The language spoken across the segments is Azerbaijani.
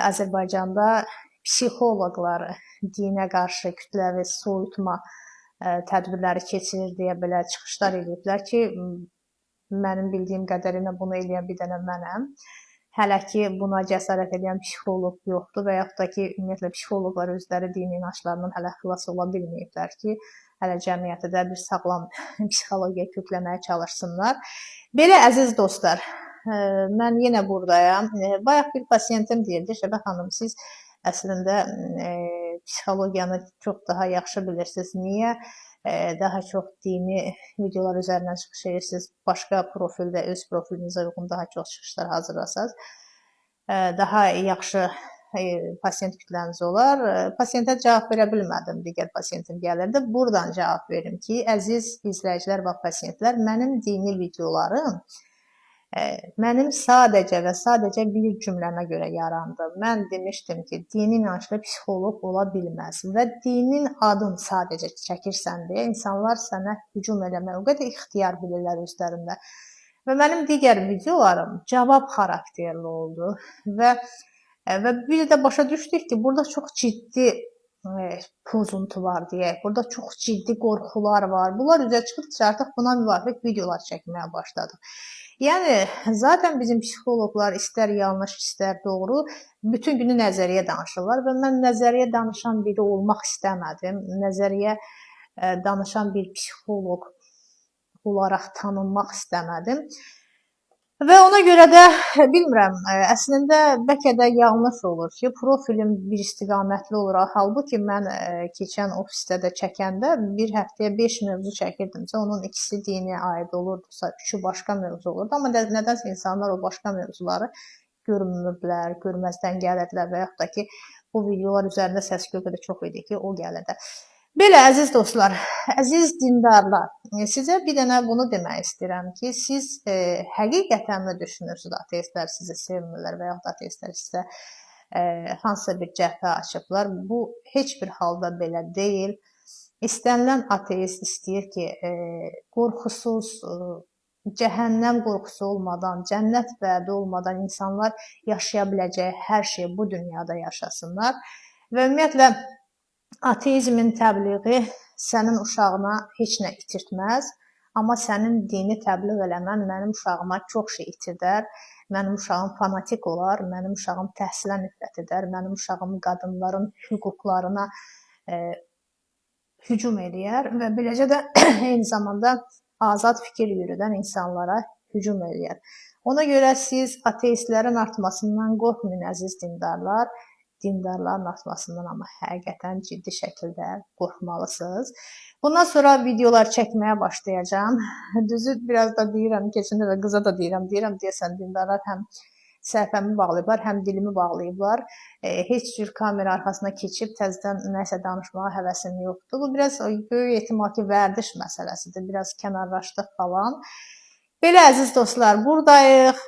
Azərbaycanda psixoloqlar dinə qarşı kütləvi soyutma tədbirləri keçirir deyə belə çıxışlar ediblər ki, mənim bildiyim qədərilə bunu eləyən bir dənə mənəm. Hələ ki buna cəsarət edən psixoloq yoxdur və yaxud da ki, ümumiyyətlə psixoloqlar özləri dini inançlarından hələ xilas ola bilməyiblər ki, hələ cəmiyyətdə bir sağlam psixologiya kökləməyə çalışsınlar. Belə əziz dostlar, mən yenə buradayam. Bayaq bir pasiyentim deyirdi, Şəbə xanım, siz əslində psixologiyanı çox daha yaxşı bilirsiniz. Niyə daha çox dini videolar üzərindən çıxış edirsiniz? Başqa profildə, öz profilinizə uyğun daha çox çıxışlar hazırlasınız. Daha yaxşı pasiyent kütləniz olar. Pasiyentə cavab verə bilmədim, digər pasiyentim gəlirdi. Buradan cavab verim ki, əziz izləyicilər və pasiyentlər, mənim dini videolarım mənim sadəcə və sadəcə bir cümləmə görə yarandı. Mən demişdim ki, dini inançlı psixoloq ola bilməz və dinin adını sadəcə çəkirsən deyə insanlar sənə hücum eləmək o qədər ixtiyar bilirlər özlərində. Və mənim digər videolarım cavab xarakterli oldu və bir də başa düşdük ki, burada çox ciddi pozuntu var deyək, burada çox ciddi qorxular var. Bunlar üzə çıxdıqca artıq buna müvafiq videolar çəkməyə başladıq. Yəni, zaten bizim psixoloqlar istər yanlış, istər doğru, bütün günü nəzəriyyə danışırlar və mən nəzəriyyə danışan biri olmaq istəmədim. Nəzəriyyə danışan bir psixoloq olaraq tanınmaq istəmədim. Və ona görə də, bilmirəm, əslində bəlkə də yanlış olur ki, profilim bir istiqamətli olur. Halbuki mən keçən ofisdə də çəkəndə bir həftəyə 5 mövzu çəkirdimsə, onun ikisi dini aid olurdusa, 3-ü başqa mövzu olurdu. Amma nədənsə insanlar o başqa mövzuları görmürdülər, görməzdən gəlirdilər və yaxud da ki, bu videolar üzərində səs-küy o qədər çox idi ki, o gəlirdi. Belə, əziz dostlar, əziz dindarlar, sizə bir dənə bunu demək istəyirəm ki, siz həqiqətən mi düşünürsünüz, ateistlər sizi sevmirlər və yaxud ateistlər sizə hansısa bir cəhdə açıblar? Bu, heç bir halda belə deyil. İstənilən ateist istəyir ki, qorxusuz, cəhənnəm qorxusu olmadan, cənnət vədi olmadan insanlar yaşaya biləcəyi hər şeyi bu dünyada yaşasınlar. Və ümumiyyətlə, ateizmin təbliği sənin uşağına heç nə itirtməz, amma sənin dini təbliğ eləmən mənim uşağıma çox şey itirdər, mənim uşağım fanatik olar, mənim uşağım təhsilə nifrət edər, mənim uşağım qadınların hüquqlarına hücum eləyər və beləcə də eyni zamanda azad fikir yürüdən insanlara hücum eləyər. Ona görə siz ateistlərin artmasından qorxmayın, əziz dindarlar. Dindarların artmasından amma həqiqətən ciddi şəkildə qorxmalısınız. Bundan sonra videolar çəkməyə başlayacağım. Düzü biraz da deyirəm, keçində və qıza da deyirəm deyəsən dindarlar həm səhifəmi bağlayıblar, həm dilimi bağlayıblar. Heç cür kamera arxasına keçib təzədən nəsə danışmağa həvəsim yoxdur. Bu biraz böyük ehtimal ki, vərdiş məsələsidir. Biraz kənarlaşdıq falan. Belə əziz dostlar, buradayıq.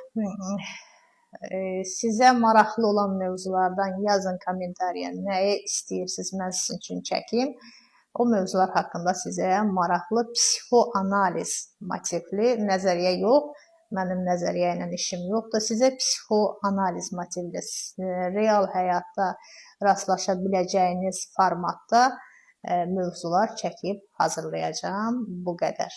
Sizə maraqlı olan mövzulardan yazın kommentariya, nəyi istəyirsiniz, mən sizin üçün çəkim. O mövzular haqqında sizə maraqlı psixoanaliz motivli, nəzəriyyə yox, mənim nəzəriyyə ilə işim yoxdur. Sizə psixoanaliz motivli, real həyatda rastlaşa biləcəyiniz formatda mövzular çəkib hazırlayacağım. Bu qədər.